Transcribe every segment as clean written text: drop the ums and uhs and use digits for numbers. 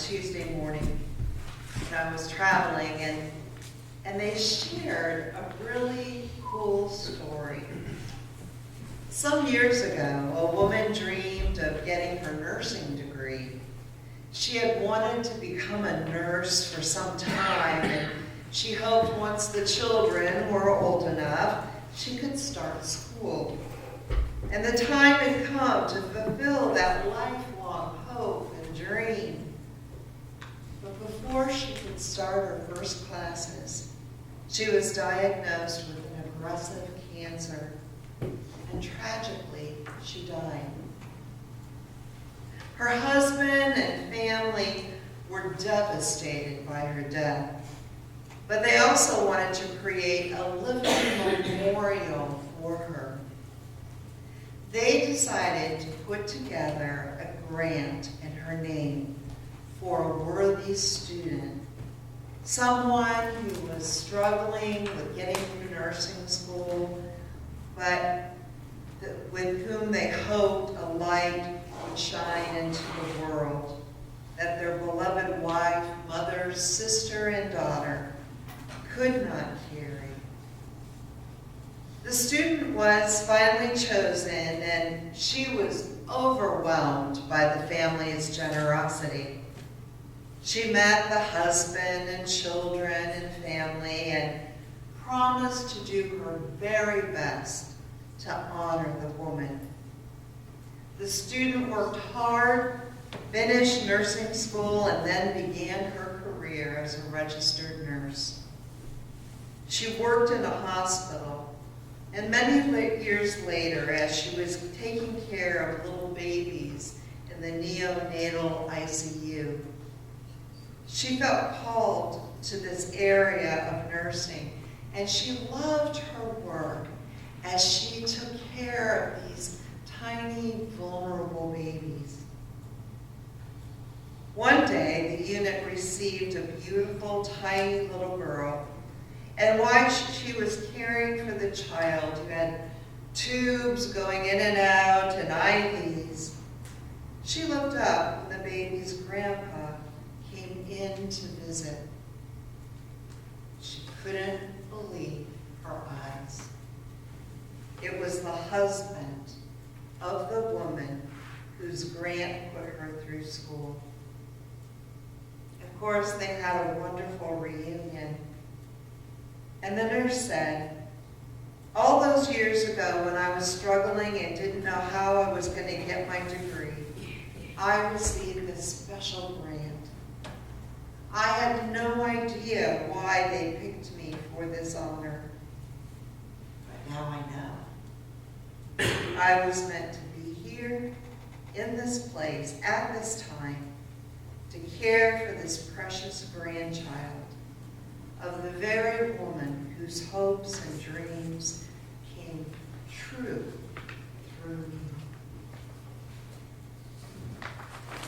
Tuesday morning when I was traveling, and they shared a really cool story. Some years ago, a woman dreamed of getting her nursing degree. She had wanted to become a nurse for some time, and she hoped once the children were old enough, she could start school. And the time had come to fulfill that lifelong hope and dream. But before she could start her first classes, she was diagnosed with an aggressive cancer, and tragically, she died. Her husband and family were devastated by her death, but they also wanted to create a living memorial for her. They decided to put together a grant in her name for a worthy student, someone who was struggling with getting through nursing school, but with whom they hoped a light would shine into the world, that their beloved wife, mother, sister, and daughter could not carry. The student was finally chosen, and she was overwhelmed by the family's generosity. She met the husband and children and family and promised to do her very best to honor the woman. The student worked hard, finished nursing school, and then began her career as a registered nurse. She worked in a hospital, and many years later, as she was taking care of little babies in the neonatal ICU, she felt called to this area of nursing, and she loved her work as she took care of these tiny, vulnerable babies. One day, the unit received a beautiful, tiny little girl, and while she was caring for the child, who had tubes going in and out and IVs, she looked up when the baby's grandpa came in to visit. She couldn't believe her eyes. It was the husband of the woman whose grant put her through school. Of course, they had a wonderful reunion. And the nurse said, all those years ago when I was struggling and didn't know how I was going to get my degree, I received this special grant. I had no idea why they picked me for this honor, but now I know. I was meant to be here in this place at this time to care for this precious grandchild of the very woman whose hopes and dreams came true through me.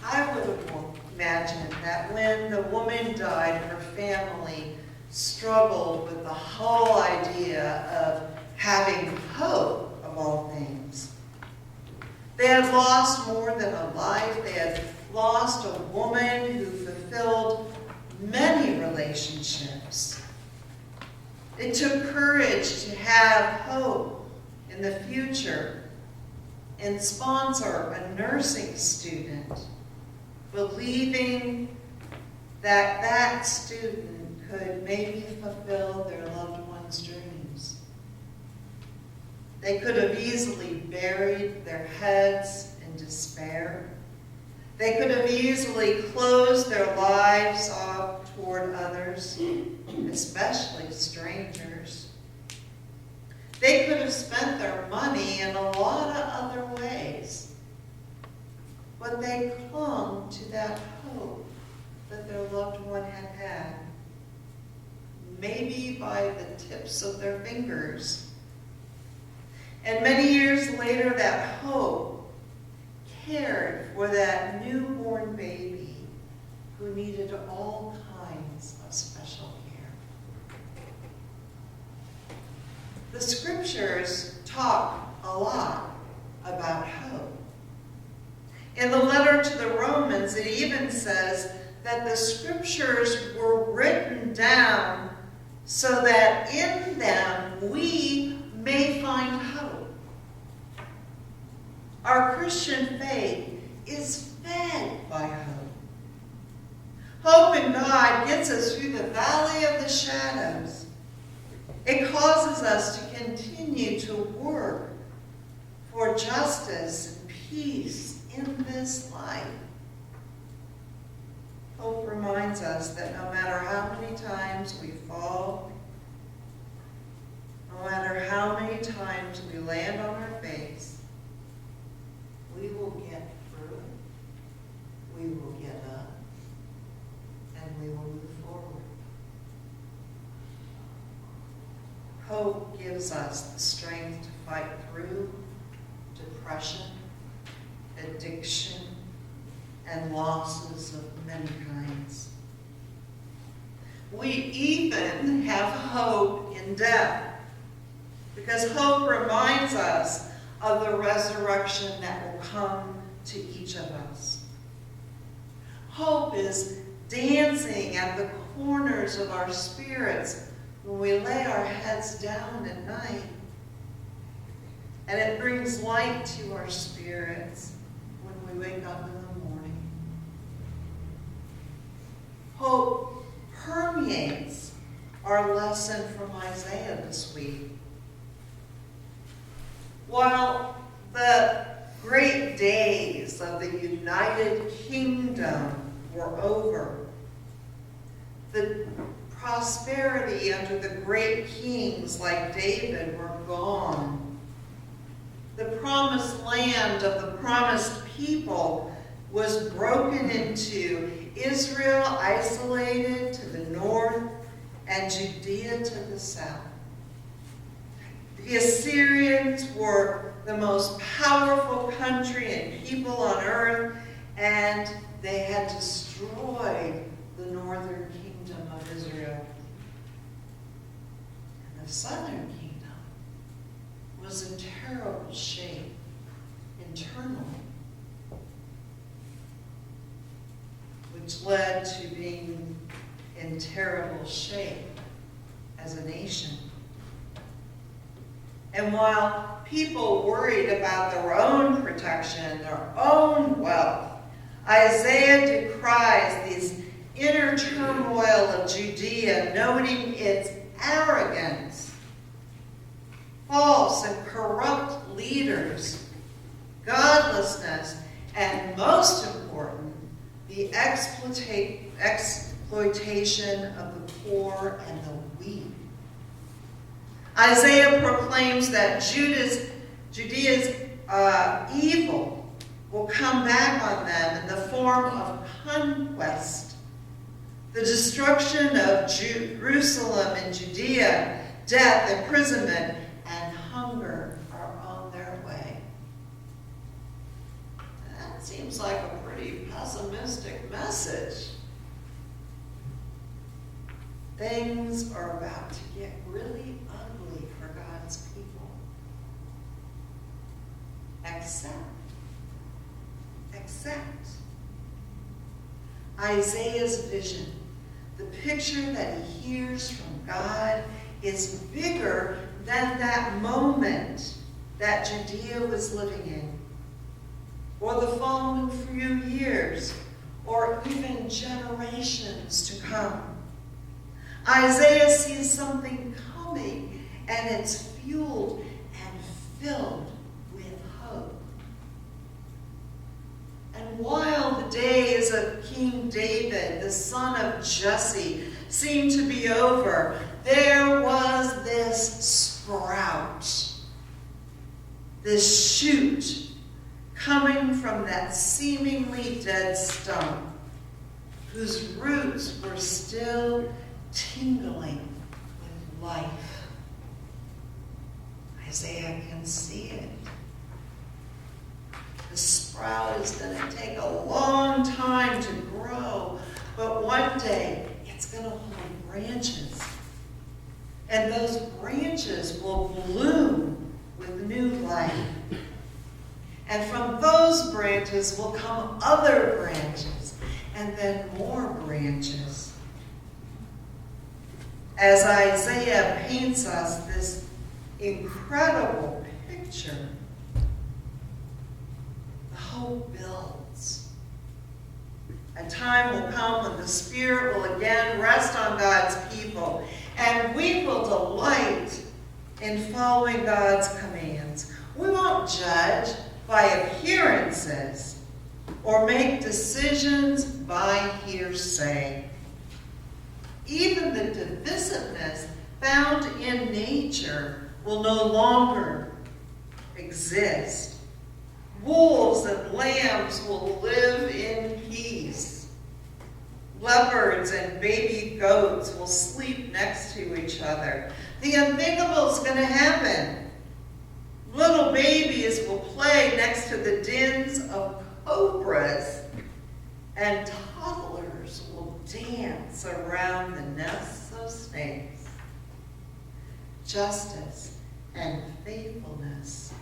I would have imagined that when the woman died, her family struggled with the whole idea of having hope of all things. They had lost more than a life. They had lost a woman who fulfilled many relationships. It took courage to have hope in the future and sponsor a nursing student, believing that that student could maybe fulfill their loved one's dreams. They could have easily buried their heads in despair. They could have easily closed their lives off toward others, especially strangers. They could have spent their money in a lot of other ways, but they clung to that hope that their loved one had had, maybe by the tips of their fingers. And many years later, that hope cared for that newborn baby who needed all kinds of special care. The scriptures talk a lot about hope. In the letter to the Romans, it even says that the scriptures were written down so that in them we may find hope. Our Christian faith is fed by hope. Hope in God gets us through the valley of the shadows. It causes us to continue to work for justice and peace in this life. Hope reminds us that no matter how many times we fall, no matter how many times we land on our face, we will get through it, we will get up, and we will move forward. Hope gives us the strength to fight through depression, addiction, and losses of many kinds. We even have hope in death, because hope reminds us of the resurrection that will come to each of us. Hope is dancing at the corners of our spirits when we lay our heads down at night. And it brings light to our spirits when we wake up in the morning. Hope permeates our lesson from Isaiah this week. While the great days of the United Kingdom were over, the prosperity under the great kings like David were gone. The promised land of the promised people was broken into, Israel isolated to the north and Judea to the south. The Assyrians were the most powerful country and people on earth, and they had destroyed the northern kingdom of Israel. And the southern kingdom was in terrible shape internally, which led to being in terrible shape as a nation. And while people worried about their own protection, their own wealth, Isaiah decries this inner turmoil of Judea, noting its arrogance, false and corrupt leaders, godlessness, and most important, the exploitation of the poor and the weak. Isaiah proclaims that Judea's evil will come back on them in the form of conquest. The destruction of Jerusalem and Judea, death, imprisonment, and hunger are on their way. That seems like a pretty pessimistic message. Things are about to get really ugly for God's people. Except Isaiah's vision, the picture that he hears from God, is bigger than that moment that Judea was living in, or the following few years, or even generations to come. Isaiah sees something coming, and it's fueled and filled with hope. And while the days of King David, the son of Jesse, seemed to be over, there was this sprout, this shoot, coming from that seemingly dead stump, whose roots were still tingling with life. Isaiah can see it. The sprout is going to take a long time to grow, but one day it's going to hold branches. And those branches will bloom with new life. And from those branches will come other branches and then more branches. As Isaiah paints us this incredible picture, the hope builds. A time will come when the Spirit will again rest on God's people, and we will delight in following God's commands. We won't judge by appearances or make decisions by hearsay. Even the divisiveness found in nature will no longer exist. Wolves and lambs will live in peace. Leopards and baby goats will sleep next to each other. The unthinkable is going to happen. Little babies will play next to the dens of cobras, and toddlers will dance around the nests of snakes. Justice and faithfulness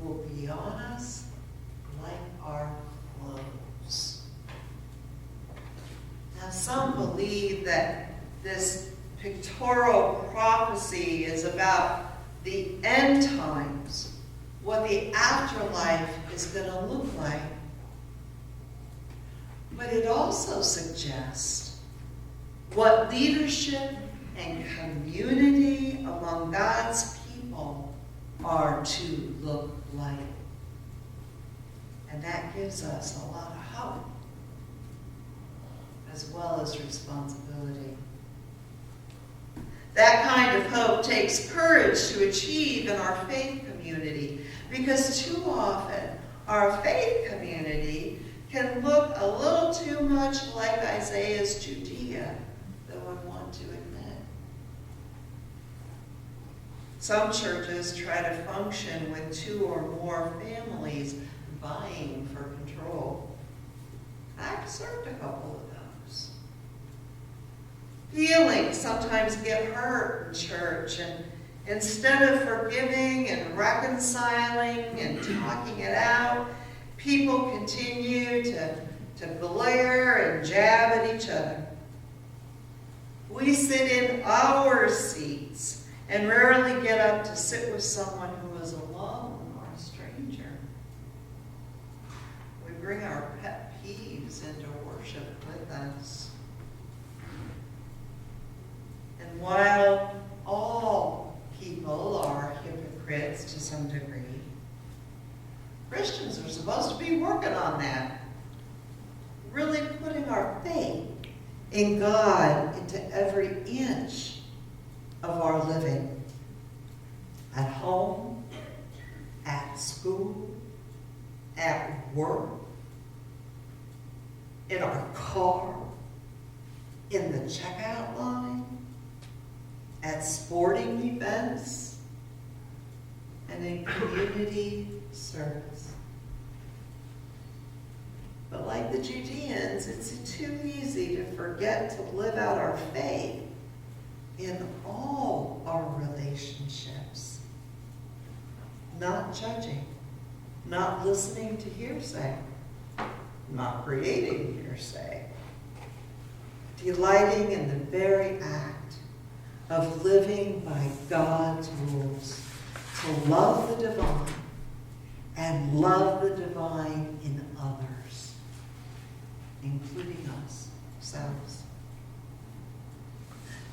will be on us like our clothes. Now, some believe that this pictorial prophecy is about the end times, what the afterlife is going to look like. But it also suggests what leadership and community among God's people are to look like. And that gives us a lot of hope, as well as responsibility. That kind of hope takes courage to achieve in our faith community, because too often our faith community can look a little too much like Isaiah's Judea than we want to admit. Some churches try to function with 2 or more families vying for control. I've served a couple of those. Feelings sometimes get hurt in church, and instead of forgiving and reconciling and talking it out, people continue to glare and jab at each other. We sit in our seats and rarely get up to sit with someone who is alone or a stranger. We bring our pet peeves into worship with us. And while all people are hypocrites to some degree, Christians are supposed to be working on that. Really putting our faith in God into every inch of our living. At home, at school, at work, in our car, in the checkout line, at sporting events, and in community service. But like the Judeans, it's too easy to forget to live out our faith in all our relationships. Not judging, not listening to hearsay, not creating hearsay, delighting in the very act of living by God's rules, to love the divine and love the divine in others, including ourselves.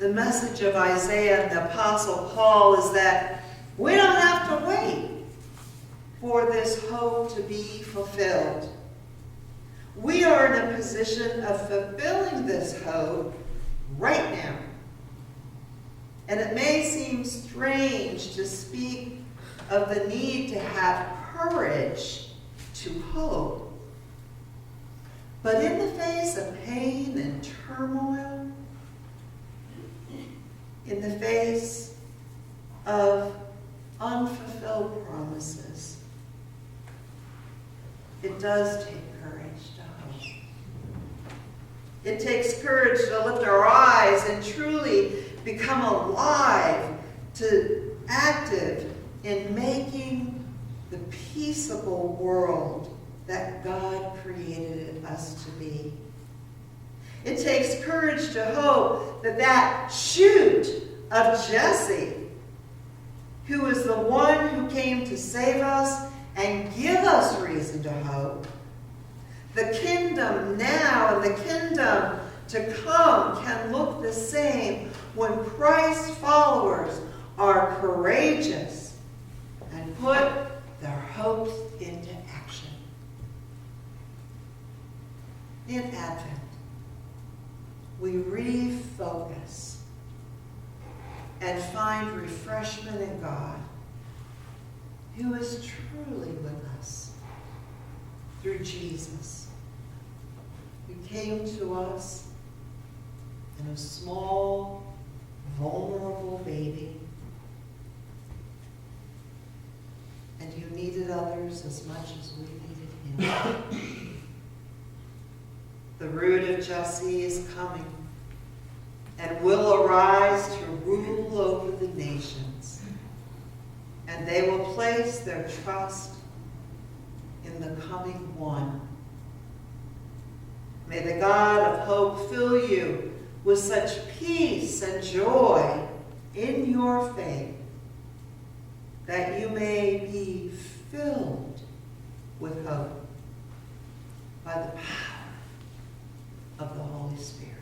The message of Isaiah and the Apostle Paul is that we don't have to wait for this hope to be fulfilled. We are in a position of fulfilling this hope right now. And it may seem strange to speak of the need to have courage to hope. But in the face of pain and turmoil, in the face of unfulfilled promises, it does take courage to hope. It takes courage to lift our eyes and truly become alive, to active in making the peaceable world that God created us to be. It takes courage to hope that that shoot of Jesse, who is the one who came to save us and give us reason to hope, the kingdom now and the kingdom to come can look the same when Christ's followers are courageous and put their hopes into action. In Advent, we refocus and find refreshment in God, who is truly with us through Jesus, who came to us in a small, vulnerable baby, and who needed others as much as we needed him. The root of Jesse is coming and will arise to rule over the nations, and they will place their trust in the coming one. May the God of hope fill you with such peace and joy in your faith that you may be filled with hope by the power of the Holy Spirit.